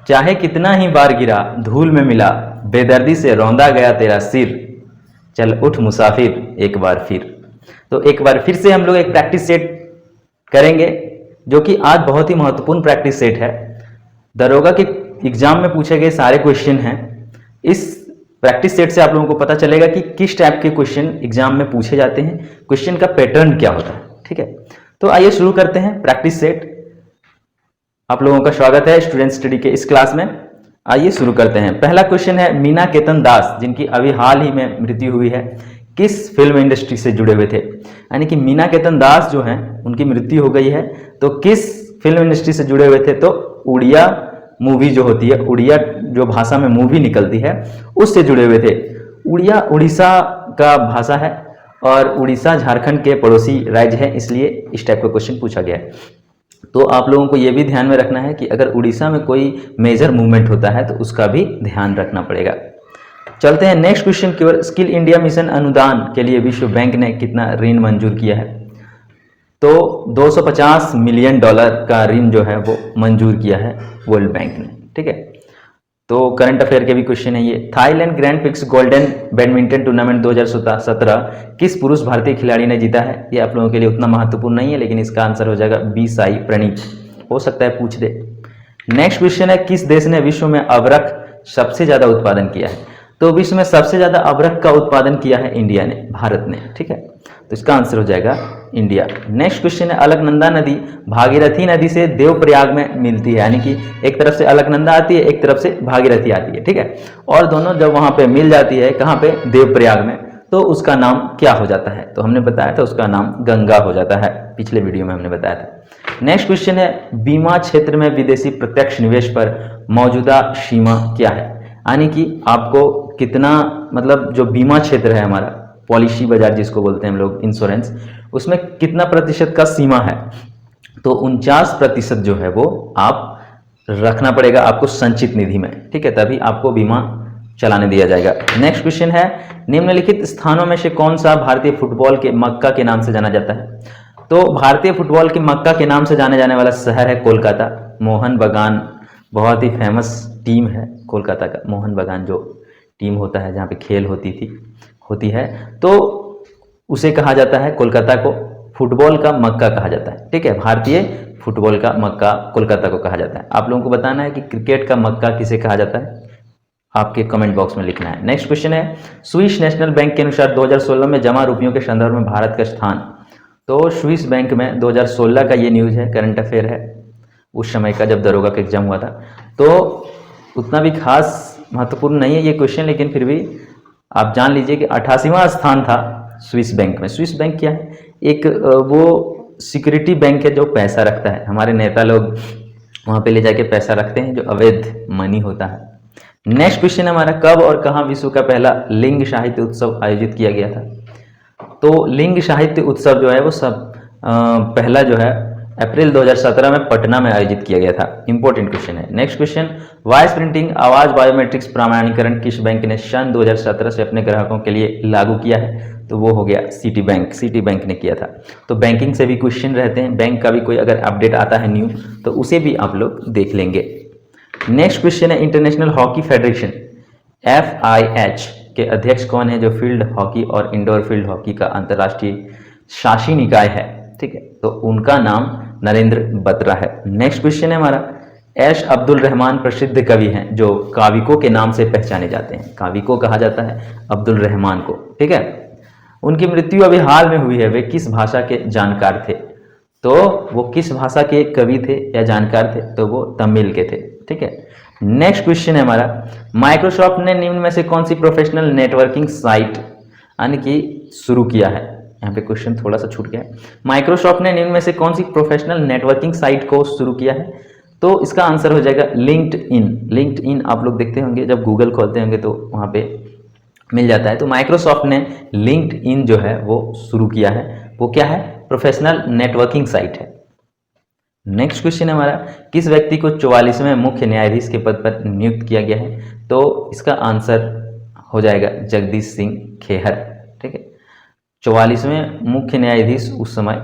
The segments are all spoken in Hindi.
चाहे कितना ही बार गिरा धूल में मिला, बेदर्दी से रौंदा गया तेरा सिर, चल उठ मुसाफिर एक बार फिर। तो एक बार फिर से हम लोग एक प्रैक्टिस सेट करेंगे, जो कि आज बहुत ही महत्वपूर्ण प्रैक्टिस सेट है। दरोगा के एग्जाम में पूछे गए सारे क्वेश्चन हैं। इस प्रैक्टिस सेट से आप लोगों को पता चलेगा कि किस टाइप के क्वेश्चन एग्जाम में पूछे जाते हैं, क्वेश्चन का पैटर्न क्या होता है। ठीक है, तो आइए शुरू करते हैं प्रैक्टिस सेट। आप लोगों का स्वागत है स्टूडेंट स्टडी के इस क्लास में। आइए शुरू करते हैं। पहला क्वेश्चन है, मीना केतन दास जिनकी अभी हाल ही में मृत्यु हुई है, किस फिल्म इंडस्ट्री से जुड़े हुए थे। यानी कि मीना केतन दास जो हैं उनकी मृत्यु हो गई है, तो किस फिल्म इंडस्ट्री से जुड़े हुए थे, तो उड़िया मूवी जो होती है, उड़िया जो भाषा में मूवी निकलती है उससे जुड़े हुए थे। उड़िया उड़ीसा का भाषा है और उड़ीसा झारखंड के पड़ोसी राज्य है, इसलिए इस टाइप का क्वेश्चन पूछा गया है। तो आप लोगों को यह भी ध्यान में रखना है कि अगर उड़ीसा में कोई मेजर मूवमेंट होता है तो उसका भी ध्यान रखना पड़ेगा। चलते हैं नेक्स्ट क्वेश्चन की ओर। स्किल इंडिया मिशन अनुदान के लिए विश्व बैंक ने कितना ऋण मंजूर किया है, तो $250 मिलियन का ऋण जो है वो मंजूर किया है वर्ल्ड बैंक ने। ठीक है, तो करंट अफेयर के भी क्वेश्चन है ये। Thailand grand prix golden badminton tournament 2017 किस पुरुष भारतीय खिलाड़ी ने जीता है। ये आप लोगों के लिए उतना महत्वपूर्ण नहीं है, लेकिन इसका आंसर हो जाएगा बी साई प्रणीत। हो सकता है पूछ दे। नेक्स्ट क्वेश्चन है, किस देश ने विश्व में अबरख सबसे ज्यादा उत्पादन किया है। तो विश्व में सबसे ज्यादा अबरख का उत्पादन किया है इंडिया ने, भारत ने। ठीक है, तो इसका आंसर हो जाएगा इंडिया। नेक्स्ट क्वेश्चन है, अलकनंदा नदी भागीरथी नदी से देवप्रयाग में मिलती है। यानी कि एक तरफ से अलकनंदा आती है, एक तरफ से भागीरथी आती है। ठीक है, और दोनों जब वहां पे मिल जाती है, कहाँ पे, देवप्रयाग में, तो उसका नाम क्या हो जाता है। तो हमने बताया था उसका नाम गंगा हो जाता है, पिछले वीडियो में हमने बताया था। नेक्स्ट क्वेश्चन है, बीमा क्षेत्र में विदेशी प्रत्यक्ष निवेश पर मौजूदा सीमा क्या है। यानी कि आपको कितना, मतलब जो बीमा क्षेत्र है हमारा, पॉलिसी बाजार जिसको बोलते हैं हम लोग, इंश्योरेंस, उसमें कितना प्रतिशत का सीमा है। तो 49% जो है वो आप रखना पड़ेगा आपको संचित निधि में। ठीक है, तभी आपको बीमा चलाने दिया जाएगा। नेक्स्ट क्वेश्चन है, निम्नलिखित स्थानों में से कौन सा भारतीय फुटबॉल के मक्का के नाम से जाना जाता है। तो भारतीय फुटबॉल के मक्का के नाम से जाने जाने वाला शहर है कोलकाता। मोहन बगान बहुत ही फेमस टीम है कोलकाता का। मोहन बगान जो टीम होता है जहाँ पे खेल होती है, तो उसे कहा जाता है, कोलकाता को फुटबॉल का मक्का कहा जाता है। ठीक है, भारतीय फुटबॉल का मक्का कोलकाता को कहा जाता है। आप लोगों को बताना है कि क्रिकेट का मक्का किसे कहा जाता है, आपके कमेंट बॉक्स में लिखना है। नेक्स्ट क्वेश्चन है, स्विस नेशनल बैंक के अनुसार 2016 में जमा रुपयों के संदर्भ में भारत का स्थान। तो स्विस बैंक में 2016 का ये न्यूज़ है, करंट अफेयर है, उस समय का जब दरोगा का एग्जाम हुआ था। तो उतना भी खास महत्वपूर्ण नहीं है ये क्वेश्चन, लेकिन फिर भी आप जान लीजिए कि 88वां स्थान था स्विस बैंक में। स्विस बैंक क्या है, एक वो सिक्योरिटी बैंक है जो पैसा रखता है। हमारे नेता लोग वहाँ पे ले जाके पैसा रखते हैं, जो अवैध मनी होता है। नेक्स्ट क्वेश्चन हमारा, कब और कहाँ विश्व का पहला लिंग साहित्य उत्सव आयोजित किया गया था। तो लिंग साहित्य उत्सव जो है वो पहला जो है अप्रैल 2017 में पटना में आयोजित किया गया था। इंपॉर्टेंट क्वेश्चन है। नेक्स्ट क्वेश्चन, वॉइस प्रिंटिंग आवाज बायोमेट्रिक्स प्रमाणीकरण किस बैंक ने सन 2017 से अपने ग्राहकों के लिए लागू किया है। तो वो हो गया सिटी बैंक। सिटी बैंक ने किया था। तो बैंकिंग से भी क्वेश्चन रहते हैं, बैंक का भी कोई अगर अपडेट आता है न्यू तो उसे भी आप लोग देख लेंगे। नेक्स्ट क्वेश्चन है, इंटरनेशनल हॉकी फेडरेशन FIH के अध्यक्ष कौन है, जो फील्ड हॉकी और इंडोर फील्ड हॉकी का अंतर्राष्ट्रीय शासी निकाय है। ठीक है, तो उनका नाम नरेंद्र बत्रा है। नेक्स्ट क्वेश्चन है हमारा, एश अब्दुल रहमान प्रसिद्ध कवि हैं जो काविकों के नाम से पहचाने जाते हैं। काविकों कहा जाता है अब्दुल रहमान को। ठीक है, उनकी मृत्यु अभी हाल में हुई है। वे किस भाषा के जानकार थे। तो वो किस भाषा के कवि थे या जानकार थे, तो वो तमिल के थे। ठीक है, नेक्स्ट क्वेश्चन है हमारा, माइक्रोसॉफ्ट ने निम्न में से कौन सी प्रोफेशनल नेटवर्किंग साइट यानी कि शुरू किया है। यहाँ पे क्वेश्चन थोड़ा सा छूट गया है। माइक्रोसॉफ्ट ने निम्न में से कौन सी प्रोफेशनल नेटवर्किंग साइट को शुरू किया है। तो इसका आंसर हो जाएगा लिंक्डइन। लिंक्डइन आप लोग देखते होंगे, जब गूगल खोलते होंगे तो वहाँ पे मिल जाता है। तो माइक्रोसॉफ्ट ने लिंक्डइन जो है वो शुरू किया है। वो क्या है, प्रोफेशनल नेटवर्किंग साइट है। नेक्स्ट क्वेश्चन है हमारा, किस व्यक्ति को 44वें मुख्य न्यायाधीश के पद पर नियुक्त किया गया है। तो इसका आंसर हो जाएगा जगदीश सिंह खेहर। ठीक है, 44वें मुख्य न्यायाधीश उस समय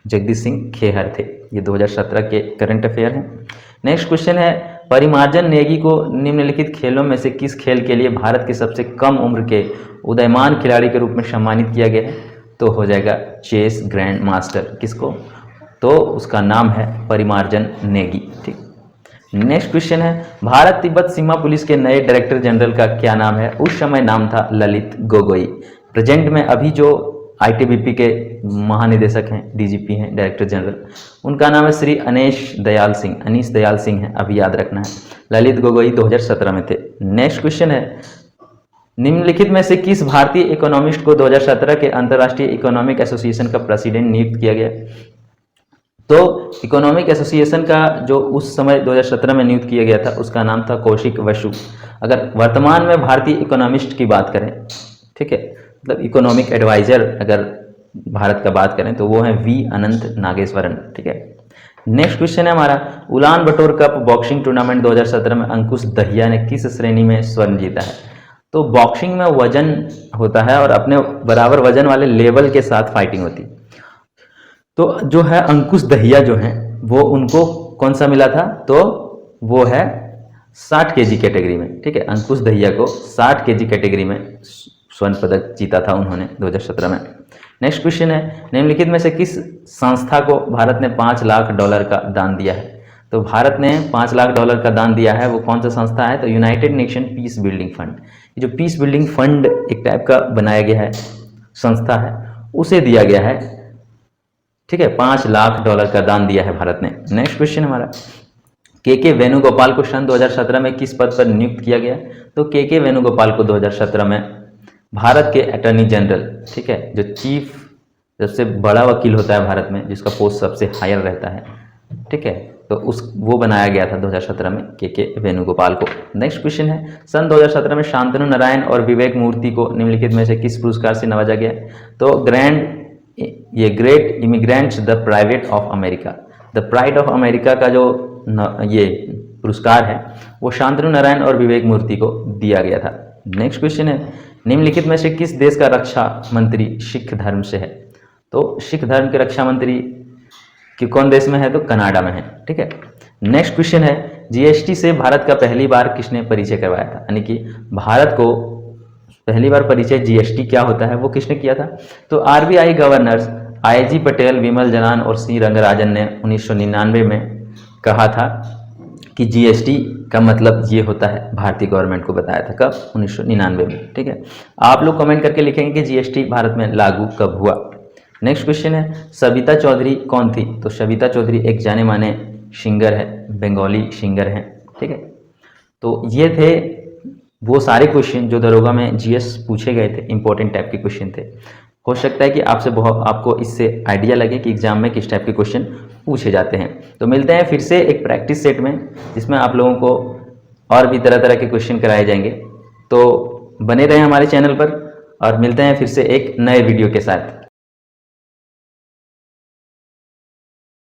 जगदीश सिंह खेहर थे। ये 2017 के करंट अफेयर हैं। नेक्स्ट क्वेश्चन है, परिमार्जन नेगी को निम्नलिखित खेलों में से किस खेल के लिए भारत के सबसे कम उम्र के उदयमान खिलाड़ी के रूप में सम्मानित किया गया है? तो हो जाएगा चेस ग्रैंड मास्टर। किसको? तो उसका नाम है परिमार्जन नेगी। ठीक, नेक्स्ट क्वेश्चन है, भारत तिब्बत सीमा पुलिस के नए डायरेक्टर जनरल का क्या नाम है? उस समय नाम था ललित गोगोई। प्रेजेंट में अभी जो आईटीबीपी के महानिदेशक हैं, डीजीपी हैं, डायरेक्टर जनरल, उनका नाम है श्री अनीश दयाल सिंह है, अभी याद रखना है। ललित गोगोई 2017 में थे। नेक्स्ट क्वेश्चन है, निम्नलिखित में से किस भारतीय इकोनॉमिस्ट को 2017 के अंतर्राष्ट्रीय इकोनॉमिक एसोसिएशन का प्रेसिडेंट नियुक्त किया गया? तो इकोनॉमिक एसोसिएशन का जो उस समय 2017 में नियुक्त किया गया था उसका नाम था कौशिक बसु। अगर वर्तमान में भारतीय इकोनॉमिस्ट की बात करें, ठीक है, मतलब इकोनॉमिक एडवाइजर अगर भारत का बात करें तो वो है वी अनंत नागेश्वरन। ठीक है, नेक्स्ट क्वेश्चन है हमारा, उलान बटोर कप बॉक्सिंग टूर्नामेंट 2017 में अंकुश दहिया ने किस श्रेणी में स्वर्ण जीता है? तो बॉक्सिंग में वजन होता है और अपने बराबर वजन वाले लेवल के साथ फाइटिंग होती है। तो जो है अंकुश दहिया जो है वो उनको कौन सा मिला था? तो वो है 60 केजी कैटेगरी में। ठीक है, अंकुश दहिया को 60 केजी कैटेगरी में स्वर्ण पदक जीता था उन्होंने 2017 में। नेक्स्ट क्वेश्चन है, निम्नलिखित में से किस संस्था को भारत ने $5 लाख का दान दिया है? तो भारत ने $5 लाख का दान दिया है, वो कौन सा संस्था है? तो United nation peace building fund. ये जो पीस बिल्डिंग फंड एक टाइप का बनाया गया है, संस्था है, उसे दिया गया है। ठीक है, $5 लाख का दान दिया है भारत ने। नेक्स्ट क्वेश्चन हमारा, के वेणुगोपाल को सन 2017 में किस पद पर नियुक्त किया गया? तो के वेणुगोपाल को 2017 में भारत के अटॉर्नी जनरल, ठीक है, जो चीफ सबसे बड़ा वकील होता है भारत में, जिसका पोस्ट सबसे हायर रहता है, ठीक है, तो वो बनाया गया था 2017 में के वेणुगोपाल को। नेक्स्ट क्वेश्चन है, सन 2017 में शांतनु नारायण और विवेक मूर्ति को निम्नलिखित में से किस पुरस्कार से नवाजा गया? तो great immigrants the private of America, the pride of America का जो ये पुरस्कार है वो शांतनु नारायण और विवेक मूर्ति को दिया गया था। नेक्स्ट क्वेश्चन है, निम्नलिखित में से किस देश का रक्षा मंत्री सिख धर्म से है? तो सिख धर्म के रक्षा मंत्री कौन देश में है? तो कनाडा में है। ठीक है, नेक्स्ट क्वेश्चन है, जीएसटी से भारत का पहली बार किसने परिचय करवाया था? यानी कि भारत को पहली बार परिचय जीएसटी क्या होता है वो किसने किया था? तो आरबीआई गवर्नर्स आईजी पटेल, विमल जलान और सी रंगराजन ने 1999 में कहा था कि जीएसटी का मतलब ये होता है, भारतीय गवर्नमेंट को बताया था। कब? 1999 में। ठीक है, आप लोग कमेंट करके लिखेंगे कि जीएसटी भारत में लागू कब हुआ। नेक्स्ट क्वेश्चन है, सविता चौधरी कौन थी? तो सविता चौधरी एक जाने माने सिंगर है, बंगाली सिंगर हैं। ठीक है, तो ये थे वो सारे क्वेश्चन जो दरोगा में जीएस पूछे गए थे, इंपॉर्टेंट टाइप के क्वेश्चन थे। हो सकता है कि आपको इससे आइडिया लगे कि एग्जाम में किस टाइप के क्वेश्चन पूछे जाते हैं। तो मिलते हैं फिर से एक प्रैक्टिस सेट में, जिसमें आप लोगों को और भी तरह तरह के क्वेश्चन कराए जाएंगे। तो बने रहें हमारे चैनल पर और मिलते हैं फिर से एक नए वीडियो के साथ।